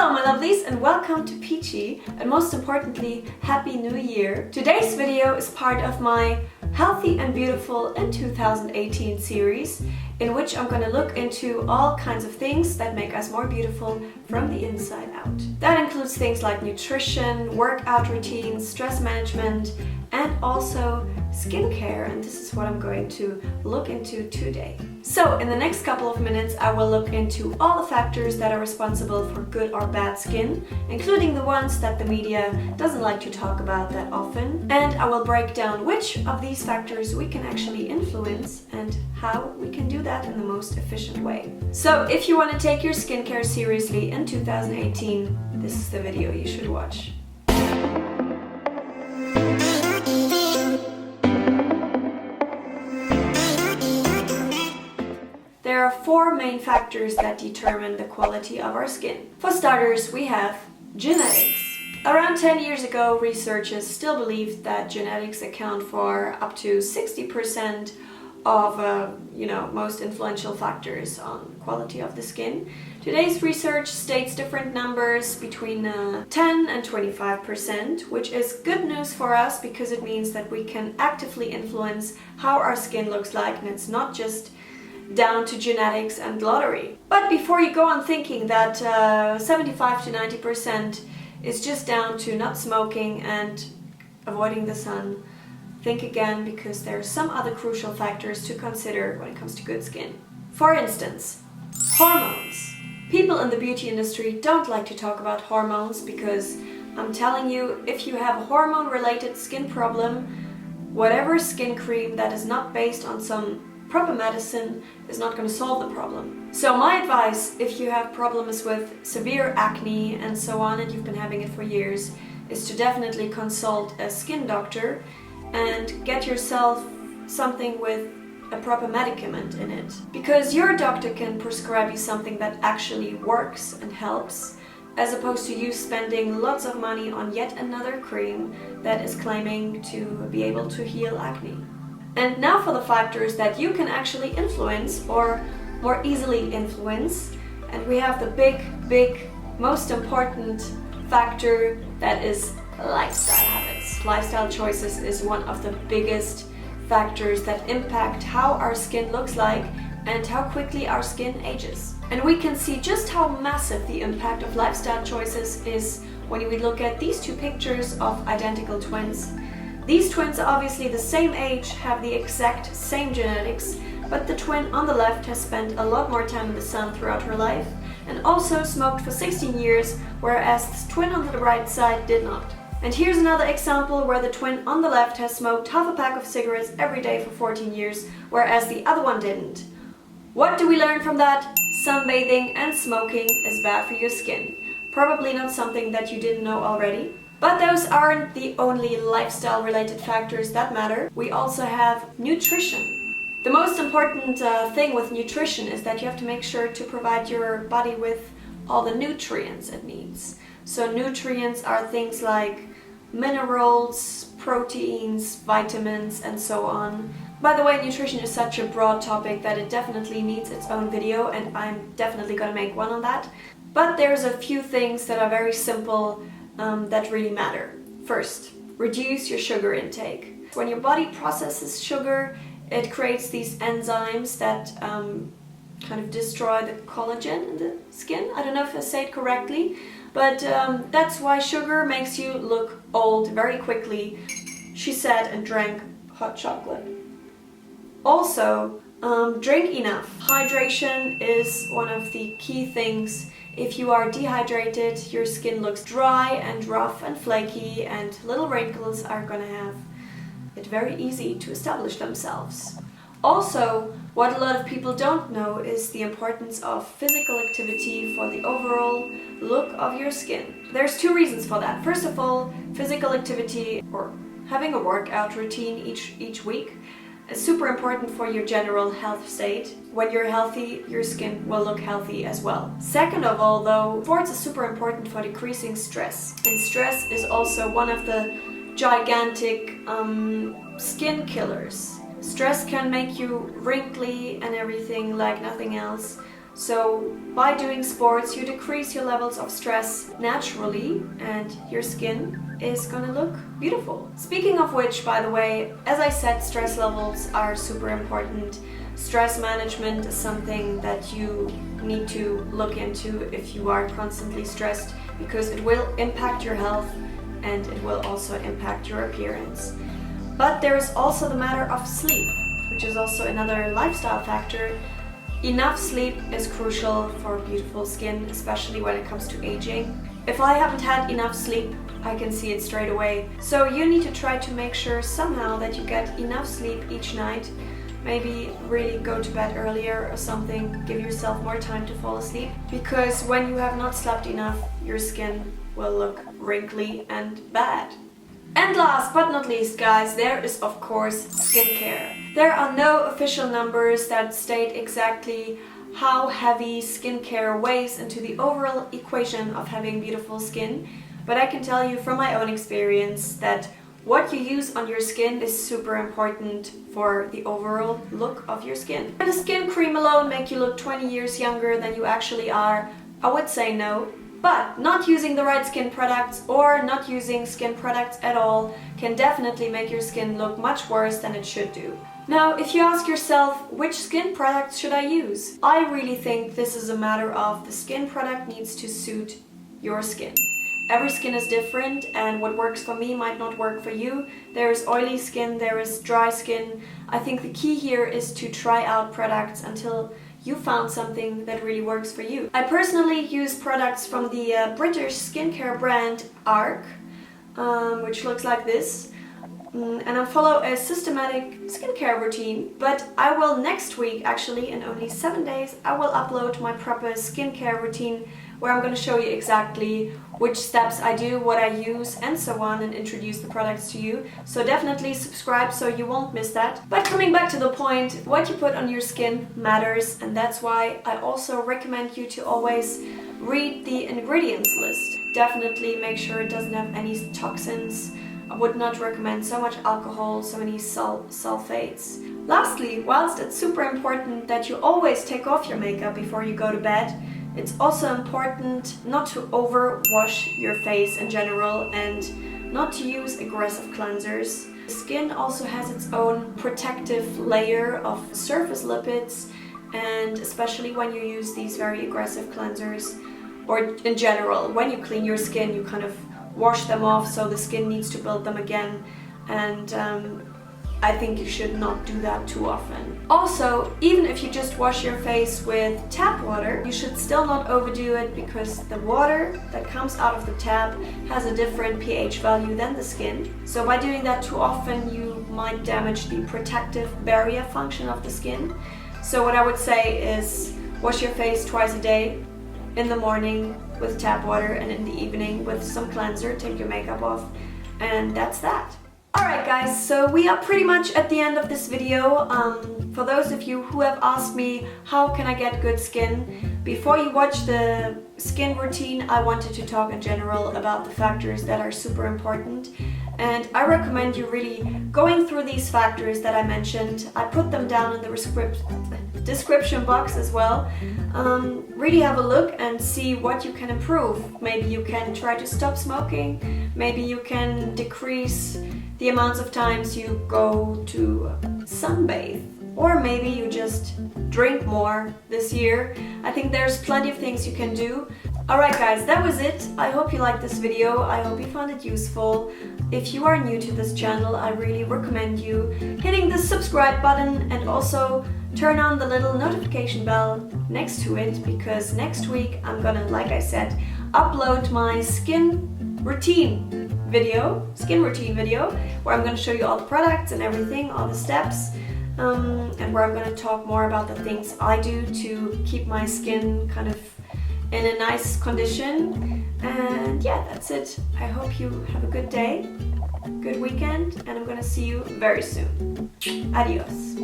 Hello my lovelies and welcome to Peachy, and most importantly, Happy New Year! Today's video is part of my Healthy and Beautiful in 2018 series, in which I'm going to look into all kinds of things that make us more beautiful from the inside out. That includes things like nutrition, workout routines, stress management, and also skincare, and this is what I'm going to look into today. So in the next couple of minutes I will look into all the factors that are responsible for good or bad skin, including the ones that the media doesn't like to talk about that often, and I will break down which of these factors we can actually influence and how we can do that in the most efficient way. So if you want to take your skincare seriously in 2018, this is the video you should watch. There are four main factors that determine the quality of our skin. For starters, we have genetics. Around 10 years ago, researchers still believed that genetics account for up to 60% of most influential factors on quality of the skin. Today's research states different numbers between 10 and 25%, which is good news for us because it means that we can actively influence how our skin looks like, and it's not just down to genetics and lottery. But before you go on thinking that 75 to 90% is just down to not smoking and avoiding the sun, think again, because there are some other crucial factors to consider when it comes to good skin. For instance, hormones. People in the beauty industry don't like to talk about hormones because I'm telling you, if you have a hormone-related skin problem, whatever skin cream that is not based on some proper medicine is not going to solve the problem. So my advice, if you have problems with severe acne and so on, and you've been having it for years, is to definitely consult a skin doctor and get yourself something with a proper medicament in it. Because your doctor can prescribe you something that actually works and helps, as opposed to you spending lots of money on yet another cream that is claiming to be able to heal acne. And now for the factors that you can actually influence, or more easily influence. And we have the big, most important factor, that is lifestyle habits. Lifestyle choices is one of the biggest factors that impact how our skin looks like and how quickly our skin ages. And we can see just how massive the impact of lifestyle choices is when we look at these two pictures of identical twins. These twins are obviously the same age, have the exact same genetics, but the twin on the left has spent a lot more time in the sun throughout her life and also smoked for 16 years, whereas the twin on the right side did not. And here's another example where the twin on the left has smoked half a pack of cigarettes every day for 14 years, whereas the other one didn't. What do we learn from that? Sunbathing and smoking is bad for your skin. Probably not something that you didn't know already. But those aren't the only lifestyle-related factors that matter. We also have nutrition. The most important thing with nutrition is that you have to make sure to provide your body with all the nutrients it needs. So nutrients are things like minerals, proteins, vitamins, and so on. By the way, nutrition is such a broad topic that it definitely needs its own video, and I'm definitely gonna make one on that. But there's a few things that are very simple that really matter. First, reduce your sugar intake. When your body processes sugar, it creates these enzymes that kind of destroy the collagen in the skin. I don't know if I say it correctly, but that's why sugar makes you look old very quickly. She said and drank hot chocolate. Also, drink enough. Hydration is one of the key things. If you are dehydrated, your skin looks dry and rough and flaky, and little wrinkles are gonna have it very easy to establish themselves. Also, what a lot of people don't know is the importance of physical activity for the overall look of your skin. There's two reasons for that. First of all, physical activity, or having a workout routine each week, is super important for your general health state. When you're healthy, your skin will look healthy as well. Second of all though, sports is super important for decreasing stress. And stress is also one of the gigantic skin killers. Stress can make you wrinkly and everything like nothing else. So by doing sports, you decrease your levels of stress naturally and your skin is gonna look beautiful. Speaking of which, by the way, as I said, stress levels are super important. Stress management is something that you need to look into if you are constantly stressed, because it will impact your health and it will also impact your appearance. But there is also the matter of sleep, which is also another lifestyle factor. Enough sleep is crucial for beautiful skin, especially when it comes to aging. If I haven't had enough sleep, I can see it straight away. So you need to try to make sure somehow that you get enough sleep each night. Maybe really go to bed earlier or something, give yourself more time to fall asleep. Because when you have not slept enough, your skin will look wrinkly and bad. And last but not least, guys, there is of course skincare. There are no official numbers that state exactly how heavy skincare weighs into the overall equation of having beautiful skin, but I can tell you from my own experience that what you use on your skin is super important for the overall look of your skin. Can a skin cream alone make you look 20 years younger than you actually are? I would say no. But not using the right skin products or not using skin products at all can definitely make your skin look much worse than it should do. Now, if you ask yourself, which skin products should I use? I really think this is a matter of the skin product needs to suit your skin. Every skin is different, and what works for me might not work for you. There is oily skin, there is dry skin. I think the key here is to try out products until you found something that really works for you. I personally use products from the British skincare brand ARC, which looks like this. And I follow a systematic skincare routine, but I will next week, actually in only 7 days, I will upload my proper skincare routine where I'm going to show you exactly which steps I do, what I use and so on, and introduce the products to you. So definitely subscribe so you won't miss that. But coming back to the point, what you put on your skin matters, and that's why I also recommend you to always read the ingredients list. Definitely make sure it doesn't have any toxins. I would not recommend so much alcohol, so many sulfates. Lastly, whilst it's super important that you always take off your makeup before you go to bed, it's also important not to overwash your face in general and not to use aggressive cleansers. The skin also has its own protective layer of surface lipids, and especially when you use these very aggressive cleansers, or in general, when you clean your skin, you kind of wash them off, so the skin needs to build them again, and I think you should not do that too often. Also, even if you just wash your face with tap water, you should still not overdo it, because the water that comes out of the tap has a different pH value than the skin. So by doing that too often, you might damage the protective barrier function of the skin. So what I would say is wash your face twice a day, in the morning with tap water and in the evening with some cleanser, take your makeup off, and that's that. Alright guys, so we are pretty much at the end of this video. For those of you who have asked me how can I get good skin, before you watch the skin routine, I wanted to talk in general about the factors that are super important, and I recommend you really going through these factors that I mentioned. I put them down in the description box as well. Really have a look and see what you can improve. Maybe you can try to stop smoking, maybe you can decrease the amounts of times you go to sunbathe, or maybe you just drink more this year. I think there's plenty of things you can do. Alright guys, that was it. I hope you liked this video. I hope you found it useful. If you are new to this channel, I really recommend you hitting the subscribe button and also turn on the little notification bell next to it, because next week I'm gonna, like I said, upload my skin routine video where I'm going to show you all the products and everything, all the steps, and where I'm going to talk more about the things I do to keep my skin kind of in a nice condition. And yeah, that's it. I hope you have a good day, good weekend, and I'm going to see you very soon. Adios.